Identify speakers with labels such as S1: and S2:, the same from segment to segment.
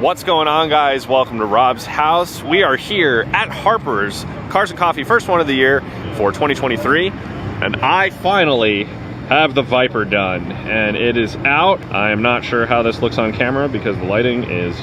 S1: What's going on, guys? Welcome to Rob's house. We are here at Harper's Cars and Coffee, first one of the year for 2023, and I finally have the Viper done, and it is out. I am not sure how this looks on camera because the lighting is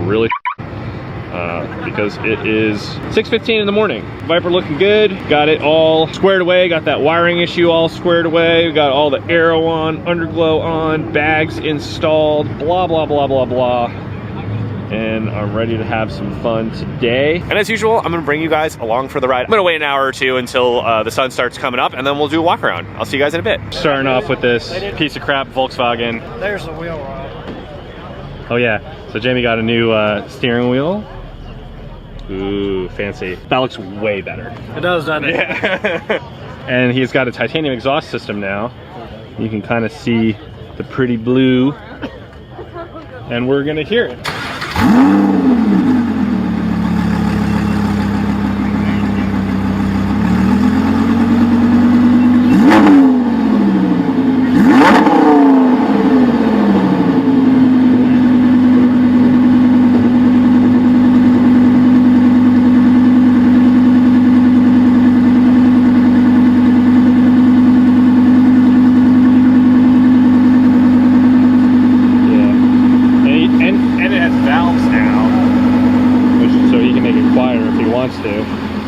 S1: really because it is 6:15 in the morning. Viper looking good, got it all squared away, got that wiring issue all squared away, we got all the aero on, underglow on, bags installed, blah blah blah blah blah, and I'm ready to have some fun today. And as usual, I'm gonna bring you guys along for the ride. I'm gonna wait an hour or two until the sun starts coming up, and then we'll do a walk around. I'll see you guys in a bit. Starting off with this piece of crap Volkswagen.
S2: There's the wheel rod.
S1: Oh yeah, so Jamie got a new steering wheel. Ooh, fancy. That looks way better.
S2: It does, doesn't it?
S1: Yeah. And he's got a titanium exhaust system now. You can kind of see the pretty blue, and we're gonna hear it.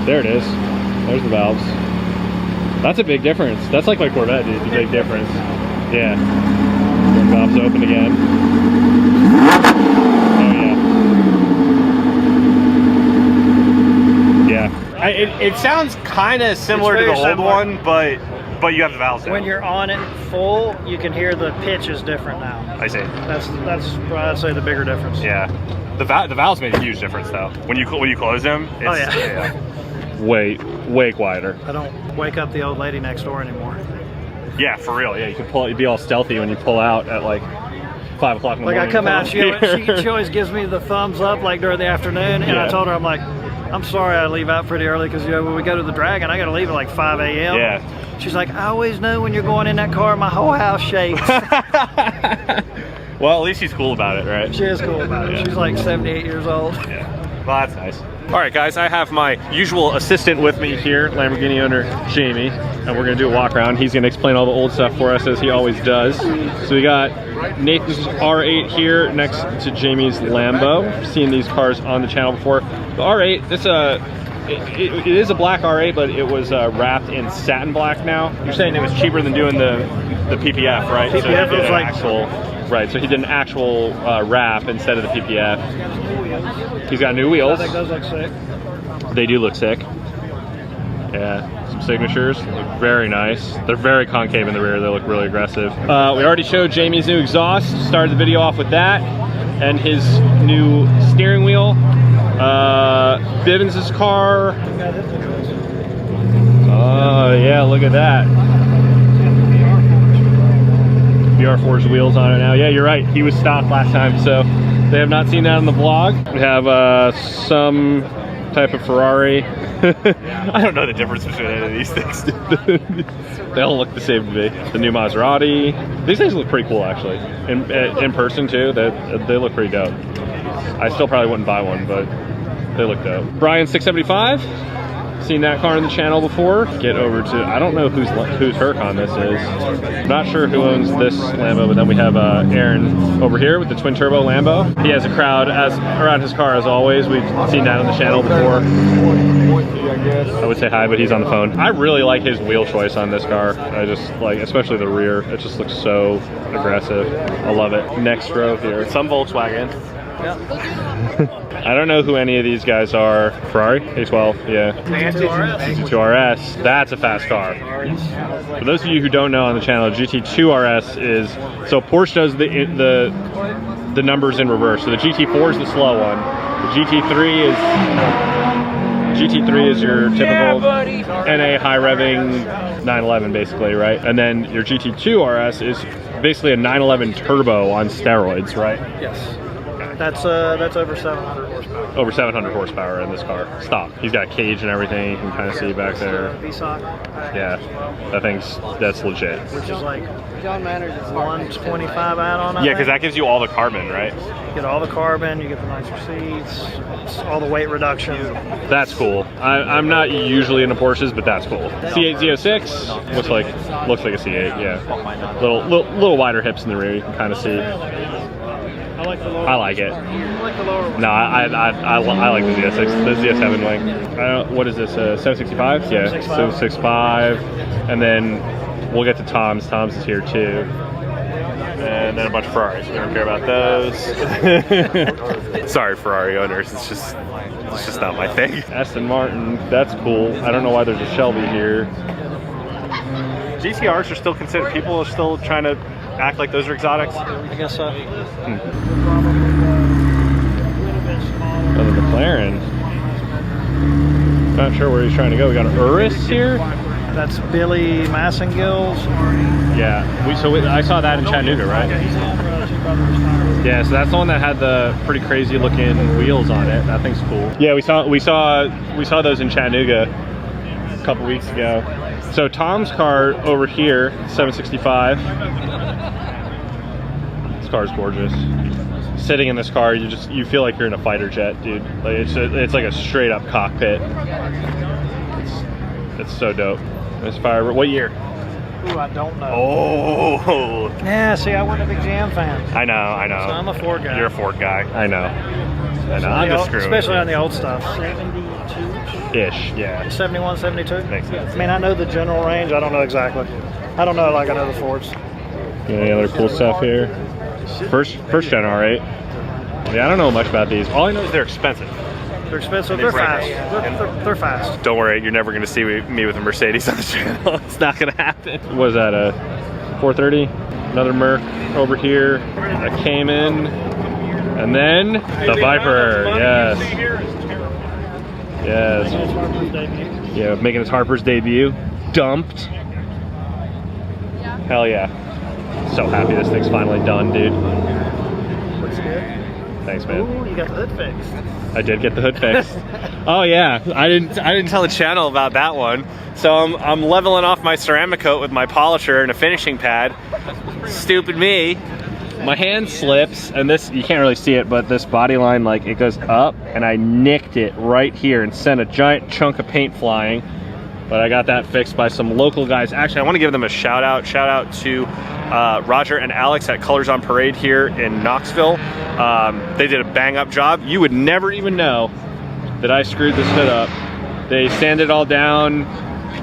S1: There it is. There's the valves. That's a big difference. That's like my Corvette, dude. It's a big difference. Yeah. The valves open again. Oh yeah. Yeah. It sounds kind of similar to the old one, but you have the valves down.
S2: When you're on it full, you can hear the pitch is different now.
S1: I see.
S2: That's I'd say the bigger difference.
S1: Yeah. The valves made a huge difference though. When you close them, it's,
S2: oh yeah.
S1: way quieter.
S2: I don't wake up the old lady next door anymore.
S1: Yeah, for real. Yeah, you can pull. You'd be all stealthy when you pull out at like 5 o'clock in the morning.
S2: Like I come out, she always gives me the thumbs up like during the afternoon, and yeah. I told her, I'm like, I'm sorry I leave out pretty early because when we go to the Dragon, I got to leave at like 5 a.m.
S1: Yeah.
S2: She's like, I always know when you're going in that car, my whole house shakes.
S1: Well, at least she's cool about it, right?
S2: She is cool about it. Yeah. She's like 78 years old.
S1: Yeah. Well, that's nice. All right, guys, I have my usual assistant with me here, Lamborghini owner Jamie, and we're gonna do a walk around. He's gonna explain all the old stuff for us as he always does. So we got Nathan's R8 here next to Jamie's Lambo. I've seen these cars on the channel before. The R8, it is a black R8, but it was wrapped in satin black now. You're saying it was cheaper than doing the PPF, right?
S2: PPF
S1: so
S2: was like
S1: actual, right? So he did an actual wrap instead of the PPF. He's got new wheels.
S2: I think those look sick.
S1: They do look sick. Yeah, some signatures look very nice. They're very concave in the rear. They look really aggressive. We already showed Jamie's new exhaust. Started the video off with that, and his new steering wheel. Bivens' car. Oh yeah, look at that. VR4's wheels on it now. Yeah, you're right. He was stopped last time, so they have not seen that on the vlog. We have some type of Ferrari. I don't know the difference between any of these things. They all look the same to me. The new Maserati. These things look pretty cool, actually. In person too, they look pretty dope. I still probably wouldn't buy one, but they look dope. Brian 675. Seen that car on the channel before. Get over to, I don't know whose Huracan this is. Not sure who owns this Lambo, but then we have Aaron over here with the twin turbo Lambo. He has a crowd around his car as always. We've seen that on the channel before. I would say hi, but he's on the phone. I really like his wheel choice on this car. I just like, especially the rear. It just looks so aggressive. I love it. Next row here, some Volkswagen.
S2: Yeah.
S1: I don't know who any of these guys are. Ferrari? A12, yeah. GT2 RS. That's a fast car. For those of you who don't know on the channel, GT2 RS is, so Porsche does the numbers in reverse. So the GT4 is the slow one. The GT3 is your typical NA high revving 911 basically, right? And then your GT2 RS is basically a 911 turbo on steroids, right?
S2: Yes. That's over 700 horsepower.
S1: Over 700 horsepower in this car. Stock. He's got a cage and everything. You can kind of see back there.
S2: VSOC.
S1: Yeah, that's legit.
S2: Which is like 125 add-on.
S1: Yeah, because that gives you all the carbon, right?
S2: You get all the carbon, you get the nicer seats, all the weight reduction.
S1: That's cool. I'm not usually into Porsches, but that's cool. C8 Z06 looks like a C8. Yeah, little wider hips in the rear. You can kind of see.
S2: I like the lower.
S1: I like it.
S2: I like the lower one.
S1: No, I like the Z6, the Z7 wing. What is this? 765? Yeah, 765. And then we'll get to Tom's. Tom's is here too. And then a bunch of Ferraris. We don't care about those. Sorry, Ferrari owners. It's just not my thing. Aston Martin. That's cool. I don't know why there's a Shelby here. GTRs are still considered. People are still trying to act like those are exotics.
S2: I guess so.
S1: Oh, the McLaren. Not sure where he's trying to go. We got an Urus here.
S2: That's Billy Massengill's.
S1: Yeah, I saw that in Chattanooga, right? Yeah, so that's the one that had the pretty crazy looking wheels on it. That thing's cool. Yeah, we saw those in Chattanooga a couple weeks ago. So Tom's car over here, 765. This car's gorgeous. Sitting in this car, you feel like you're in a fighter jet, dude. Like it's like a straight up cockpit. It's so dope. This Firebird. What year?
S2: Ooh, I don't know.
S1: Oh.
S2: Yeah, see, I wasn't a big Jam fan.
S1: I know.
S2: So I'm a Ford guy.
S1: You're a Ford guy. I know. I'm just screwing.
S2: Especially on the old stuff. 72-ish?
S1: Yeah.
S2: 71, 72?
S1: Makes sense.
S2: I mean, I know the general range. I don't know exactly. I don't know like I know the Fords.
S1: Any other cool stuff here? First gen R8. Yeah, I don't know much about these. All I know is they're expensive.
S2: They're expensive. They're fast. They're fast.
S1: Don't worry, you're never going to see me with a Mercedes on the channel. It's not going to happen. What is that, a 430? Another Merc over here. A Cayman. And then the Viper. Yes. Yes. Yeah, making its Harper's debut. Dumped. Hell yeah. So happy this thing's finally done, dude.
S2: Looks good.
S1: Thanks, man.
S2: Ooh, you got the hood fixed.
S1: I did get the hood fixed. Oh yeah, I didn't tell the channel about that one. So I'm leveling off my ceramic coat with my polisher and a finishing pad. Stupid me. My hand slips, and this, you can't really see it, but this body line, like, it goes up, and I nicked it right here and sent a giant chunk of paint flying. But I got that fixed by some local guys. Actually, I want to give them a shout out. Shout out to Roger and Alex at Colors on Parade here in Knoxville. They did a bang up job. You would never even know that I screwed this hood up. They sanded it all down,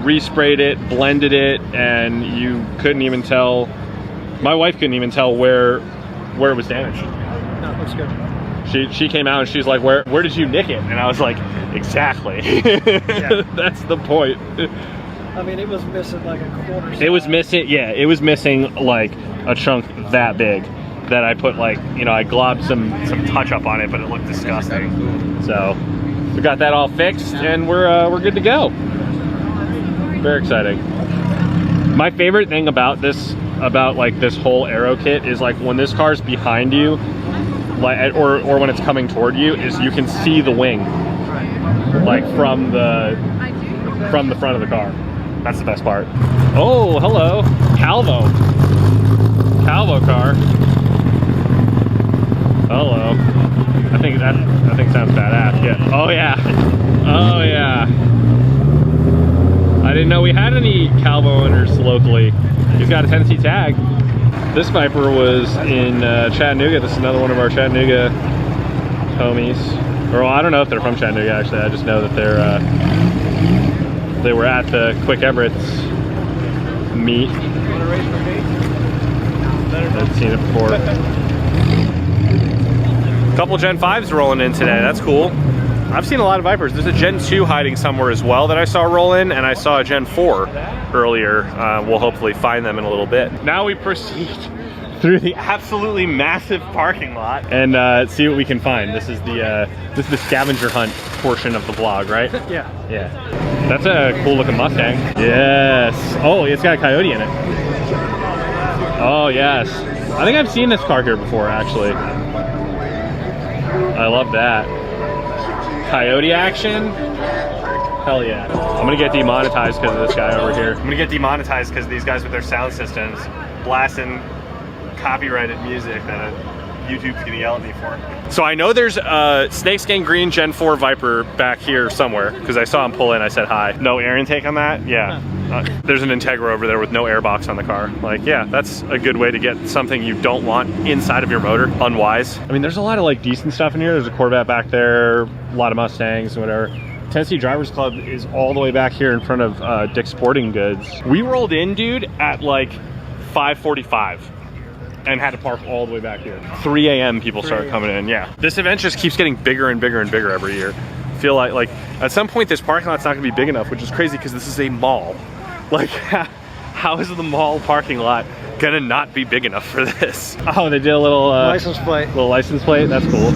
S1: resprayed it, blended it, and you couldn't even tell. My wife couldn't even tell where it was damaged.
S2: No, it looks good.
S1: She came out and she's like, where did you nick it? And I was like, exactly. Yeah. That's the point.
S2: I mean, it was missing like a quarter side.
S1: It was missing like a chunk that big that I put, like, you know, I globbed some touch up on it, but it looked disgusting. So we got that all fixed and we're good to go. Very exciting. My favorite thing about this whole aero kit is, like, when this car's behind you, like, or when it's coming toward you, is you can see the wing, like, from the front of the car. That's the best part. Oh, hello, Calvo car. Hello. I think sounds badass. Yeah. Oh yeah. Oh yeah. I didn't know we had any Calvo owners locally. He's got a Tennessee tag. This Viper was in Chattanooga. This is another one of our Chattanooga homies. Or, well, I don't know if they're from Chattanooga, actually. I just know that they were at the Quick Everett's meet. I've seen it before. Couple Gen 5s rolling in today. That's cool. I've seen a lot of Vipers. There's a Gen 2 hiding somewhere as well that I saw roll in, and I saw a Gen 4 earlier. We'll hopefully find them in a little bit. Now we proceed through the absolutely massive parking lot and see what we can find. This is the scavenger hunt portion of the vlog, right?
S2: Yeah.
S1: Yeah. That's a cool looking Mustang. Yes. Oh, it's got a Coyote in it. Oh yes. I think I've seen this car here before, actually. I love that. Coyote action. Hell yeah. I'm gonna get demonetized because of this guy over here. I'm gonna get demonetized because these guys with their sound systems blasting copyrighted music that YouTube's gonna yell at me for. So I know there's a Snakeskin Green Gen 4 Viper back here somewhere because I saw him pull in, I said hi. No air intake on that? Yeah. There's an Integra over there with no air box on the car. Like, yeah, that's a good way to get something you don't want inside of your motor. Unwise. I mean, there's a lot of like decent stuff in here. There's a Corvette back there, a lot of Mustangs and whatever. Tennessee Drivers Club is all the way back here in front of Dick's Sporting Goods. We rolled in, dude, at like 5:45 and had to park all the way back here. 3 a.m. people started coming in, yeah. This event just keeps getting bigger and bigger and bigger every year. I feel like at some point this parking lot's not gonna be big enough, which is crazy because this is a mall. Like, how is the mall parking lot gonna not be big enough for this? Oh, they did a little
S2: license plate.
S1: Little license plate, that's cool.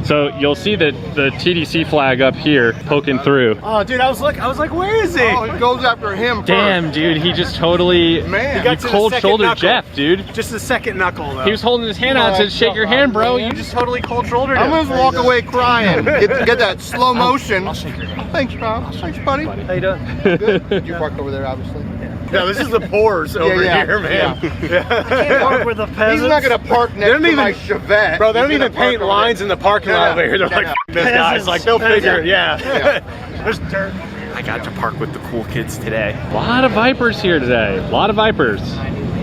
S1: So you'll see that the TDC flag up here poking through.
S3: Oh, dude, I was like, where is he?
S4: Oh, it goes after him.
S1: Damn,
S4: first.
S1: dude, he just totally
S4: Man,
S1: you cold shouldered Jeff, dude.
S3: Just the second knuckle, though.
S1: He was holding his hand out and said, "Shake your hand, bro." You just totally cold shouldered him.
S4: I'm gonna walk away crying. Get that slow motion.
S3: I'll shake your hand.
S4: Thanks, Rob. Thanks, buddy.
S2: How you doing?
S4: Good. You parked over there, obviously.
S3: No, this is the pores over here, man.
S2: I can't park with the peasants.
S4: He's not gonna park next to my Chevette.
S3: Bro, they don't
S4: He's
S3: even
S4: gonna park
S3: paint
S4: over
S3: lines
S4: there.
S3: in the parking lot over here. They're like, this guy's like, they'll figure it, yeah. There's dirt.
S1: I got to park with the cool kids today. A lot of Vipers here today. A lot of Vipers.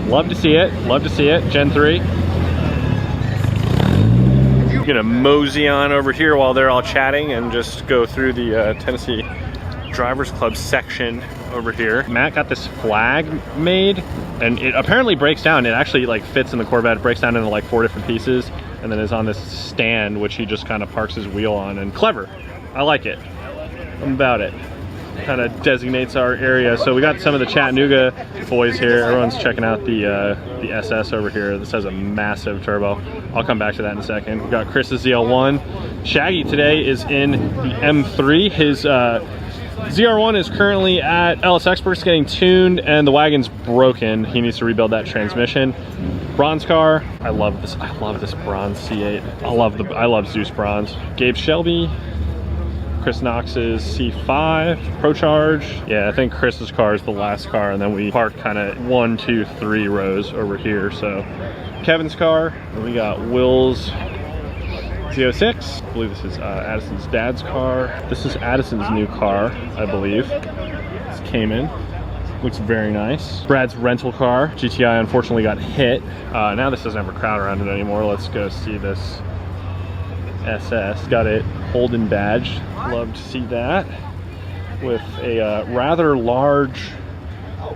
S1: Love to see it. Love to see it. Gen 3. I'm gonna mosey on over here while they're all chatting and just go through the Tennessee Drivers Club section over here. Matt got this flag made and it apparently breaks down. It actually like fits in the Corvette. It breaks down into like 4 different pieces and then is on this stand which he just kind of parks his wheel on. And clever. I like it. I'm about it. Kind of designates our area. So we got some of the Chattanooga boys here. Everyone's checking out the SS over here. This has a massive turbo. I'll come back to that in a second. We got Chris's ZL1. Shaggy today is in the M3. His ZR1 is currently at LS Experts getting tuned and the wagon's broken. He needs to rebuild that transmission. Bronze car. I love this bronze C8. I love Zeus bronze. Gabe Shelby. Chris Knox's C5 Pro Charge. Yeah, I think Chris's car is the last car, and then we parked kind of 1, 2, 3 rows over here. So Kevin's car. We got Will's Z06. I believe this is Addison's dad's car. This is Addison's new car, I believe. This came in. Looks very nice. Brad's rental car. GTI unfortunately got hit. Now this doesn't have a crowd around it anymore. Let's go see this SS. Got it Holden badge. Love to see that. With a rather large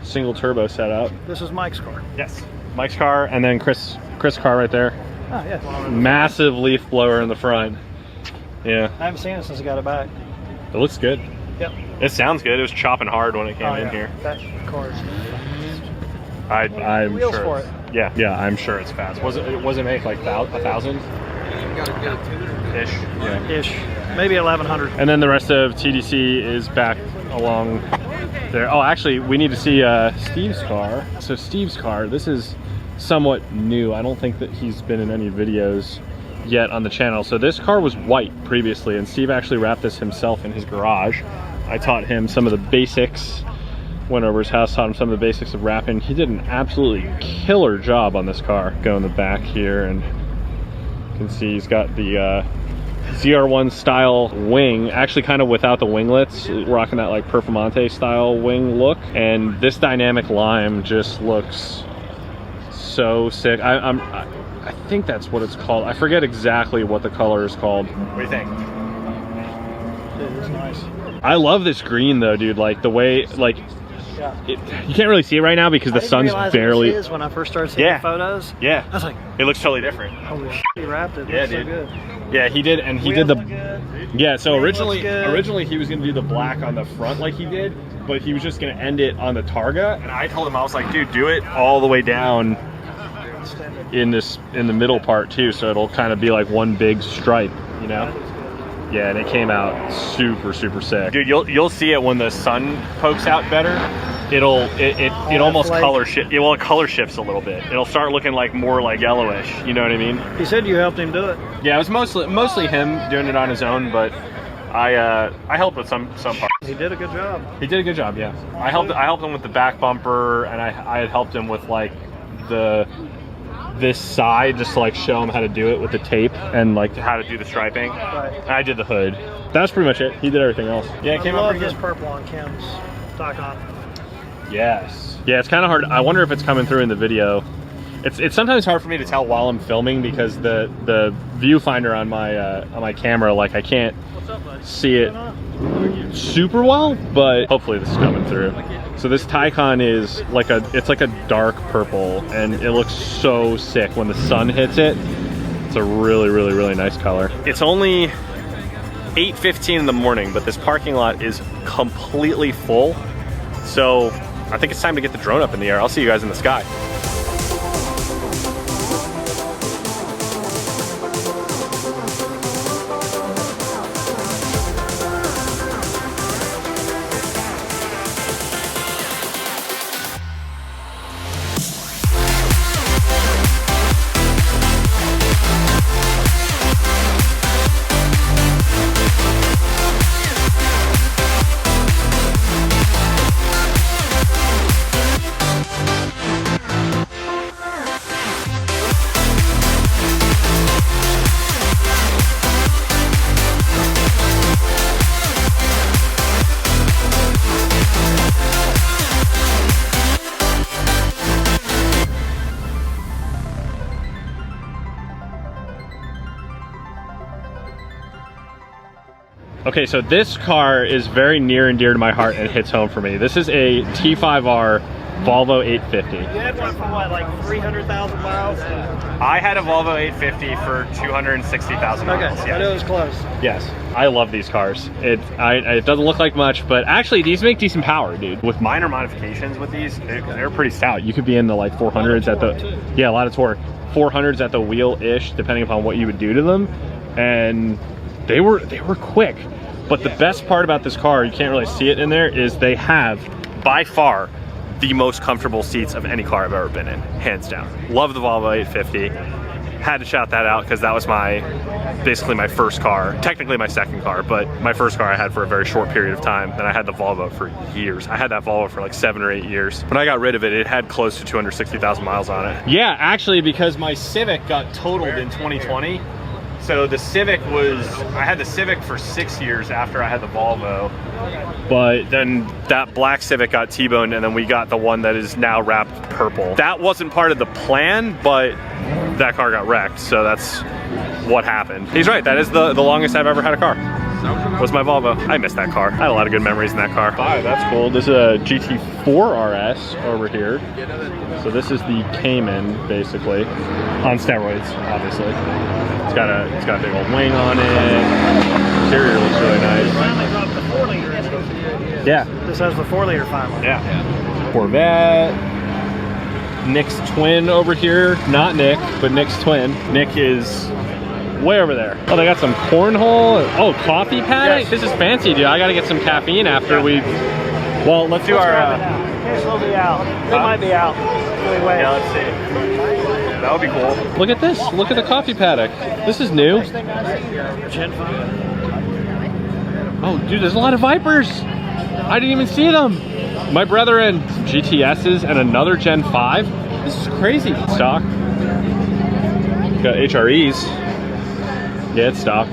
S1: single turbo setup.
S2: This is Mike's car.
S1: Yes. Mike's car and then Chris car right there.
S2: Oh, yeah.
S1: Massive leaf blower in the front. Yeah.
S2: I haven't seen it since I got it back.
S1: It looks good.
S2: Yep.
S1: It sounds good. It was chopping hard when it came in here.
S2: That car is...
S1: I'm
S2: wheels
S1: sure.
S2: for it.
S1: Yeah, I'm sure it's fast. Was it make like 1,000? Ish. Yeah.
S2: Ish. Maybe 1,100.
S1: And then the rest of TDC is back along there. Oh, actually, we need to see Steve's car. So Steve's car, this is somewhat new. I don't think that he's been in any videos yet on the channel. So this car was white previously, and Steve actually wrapped this himself in his garage. I taught him some of the basics. Went over his house, taught him some of the basics of wrapping. He did an absolutely killer job on this car. Go in the back here, and you can see he's got the ZR1 style wing, actually kind of without the winglets, rocking that like Performante style wing look. And this dynamic lime just looks so sick. I think that's what it's called. I forget exactly what the color is called. What do you think?
S2: It is nice.
S1: I love this green though, dude. Like the way, like, you can't really see it right now because the sun's barely.
S2: It is when I first started seeing photos.
S1: Yeah.
S2: I was like,
S1: it looks totally different.
S2: holy shit, he wrapped it.
S1: Yeah,
S2: Looks
S1: dude.
S2: So good.
S1: Yeah, he did, and he
S2: Wheels
S1: did
S2: look good.
S1: Yeah, so
S2: Wheel
S1: originally
S2: looks good.
S1: he was gonna do the black on the front like he did, but he was just gonna end it on the Targa. And I told him, I was like, dude, do it all the way down in the middle part too, so it'll kind of be like one big stripe, you know? Yeah, and it came out super, super sick. Dude, you'll see it when the sun pokes out better. it almost color shift. Well, it color shifts a little bit. It'll start looking like more like yellowish. You know what I mean?
S2: He said you helped him do it.
S1: Yeah, it was mostly him doing it on his own, but I helped with some parts.
S2: He did a good job.
S1: He did a good job. Yeah, I helped him with the back bumper, and I had helped him with like this side, just to like show him how to do it with the tape and like how to do the striping.
S2: Right.
S1: And I did the hood. That was pretty much it. He did everything else. Yeah, it came out pretty
S2: this
S1: good.
S2: purple on Kim's Tacon.
S1: Yes. Yeah, it's kind of hard. I wonder if it's coming through in the video. It's sometimes hard for me to tell while I'm filming because the viewfinder on my camera, like I can't see it super well, but hopefully this is coming through. So this Tacon is like it's like a dark purple, and it looks so sick when the sun hits it. It's a really, really, really nice color. It's only 8:15 in the morning, but this parking lot is completely full. So I think it's time to get the drone up in the air. I'll see you guys in the sky. Okay, so this car is very near and dear to my heart and hits home for me. This is a T5R Volvo 850.
S2: You had one for what, like 300,000 miles?
S1: I had a Volvo 850 for 260,000 miles.
S2: Okay,
S1: Yes.
S2: I know it was close.
S1: Yes, I love these cars. It doesn't look like much, but actually these make decent power, dude. With minor modifications with these, they're pretty stout. You could be in the like 400s at the, yeah, a lot of torque. 400s at the wheel-ish, depending upon what you would do to them. And they were quick. But the best part about this car, you can't really see it in there, is they have, by far, the most comfortable seats of any car I've ever been in, hands down. Love the Volvo 850. Had to shout that out because that was basically my first car, technically my second car, but my first car I had for a very short period of time. Then I had the Volvo for years. I had that Volvo for like 7 or 8 years. When I got rid of it, it had close to 260,000 miles on it. Yeah, actually, because my Civic got totaled in 2020. So the Civic I had the Civic for 6 years after I had the Volvo. But then that black Civic got T-boned, and then we got the one that is now wrapped purple. That wasn't part of the plan, but that car got wrecked, so that's what happened. He's right, that is the longest I've ever had a car. Was my Volvo. I miss that car. I had a lot of good memories in that car. Hi, that's cool. This is a GT4 RS over here. So this is the Cayman, basically, on steroids, obviously. It's got a big old wing on it. Interior looks really nice.
S2: Finally dropped the 4-liter.
S1: Yeah.
S2: This has the 4-liter finally.
S1: Yeah. Corvette. Nick's twin over here. Not Nick, but Nick's twin. Nick is way over there. Oh, they got some cornhole. Oh, coffee paddock? Yes. This is fancy, dude. I gotta get some caffeine after we... Well, let's do our...
S2: This will be out. It might be out. Anyway.
S1: Yeah, let's see. That would be cool. Look at this. Look at the coffee paddock. This is new.
S2: Gen 5.
S1: Oh, dude, there's a lot of Vipers. I didn't even see them. My brother and some GTSs and another Gen 5. This is crazy. Stock. Got HREs. Yeah, it's stock.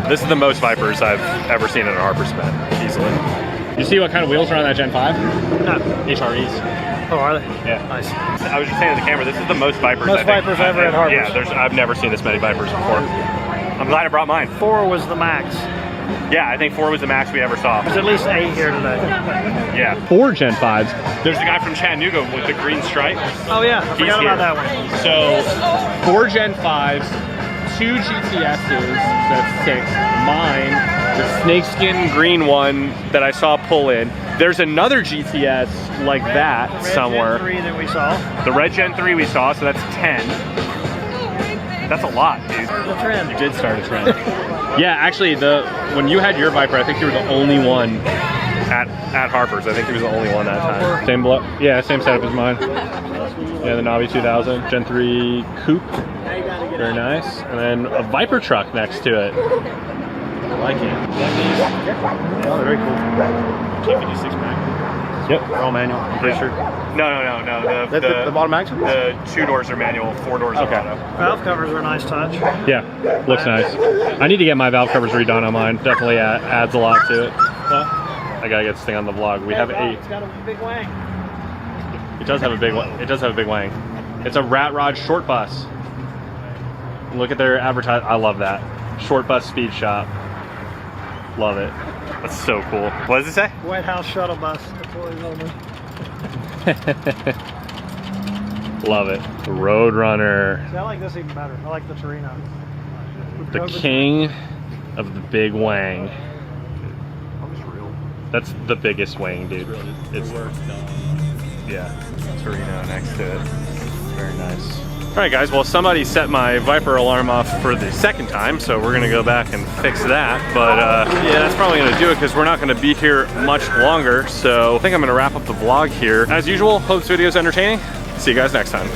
S1: This is the most Vipers I've ever seen in a Harper spent, easily. You see what kind of wheels are on that Gen 5?
S2: No.
S1: HREs.
S2: Oh, are they?
S1: Yeah.
S2: Nice.
S1: I was just saying to the camera, this is the most Vipers
S2: Most Vipers ever at Harper.
S1: Yeah, I've never seen this many Vipers before. I'm glad I brought mine.
S2: 4 was the max.
S1: Yeah, I think 4 was the max we ever saw.
S2: There's at least 8 here today.
S1: Yeah. 4 Gen 5s. There's the guy from Chattanooga with the green stripe.
S2: Oh yeah, I forgot about that one.
S1: So, 4 Gen 5s, 2 GTSs, that's 6. Mine, the snakeskin green one that I saw pull in. There's another GTS like that somewhere.
S2: Red Gen 3 that we saw.
S1: The red Gen 3 we saw, so that's 10. That's a lot, dude.
S2: The trend.
S1: You did start a trend. Yeah, actually, when you had your Viper, I think you were the only one at Harper's. I think he was the only one that time. Same same setup as mine. Yeah, the Navi 2000 Gen 3 Coupe. Very nice. And then a Viper truck next to it. I like it.
S3: Oh, very cool.
S1: G56 pack. Yep.
S3: They're all manual, I'm pretty sure.
S1: No.
S3: The bottom axle?
S1: The 2 doors are manual, 4 doors are auto.
S2: Valve covers are a nice touch.
S1: Yeah, looks nice. I need to get my valve covers redone on mine. Definitely adds a lot to it. I gotta get this thing on the vlog. We have
S2: It's got a big wang.
S1: It does have a big. It does have a big wang. It's a Rat Rod short bus. Look at their advertise. I love that short bus speed shop. Love it. That's so cool. What does it say?
S2: White House shuttle bus. That's what it's over.
S1: Love it. Roadrunner.
S2: See, I like this even better. I like the Torino.
S1: The king of the big wang. That's the biggest wang, dude. It's Torino next to it. Very nice. All right, guys. Well, somebody set my Viper alarm off for the second time, so we're gonna go back and fix that. But yeah, that's probably gonna do it because we're not gonna be here much longer. So I think I'm gonna wrap up the vlog here. As usual, hope this video is entertaining. See you guys next time.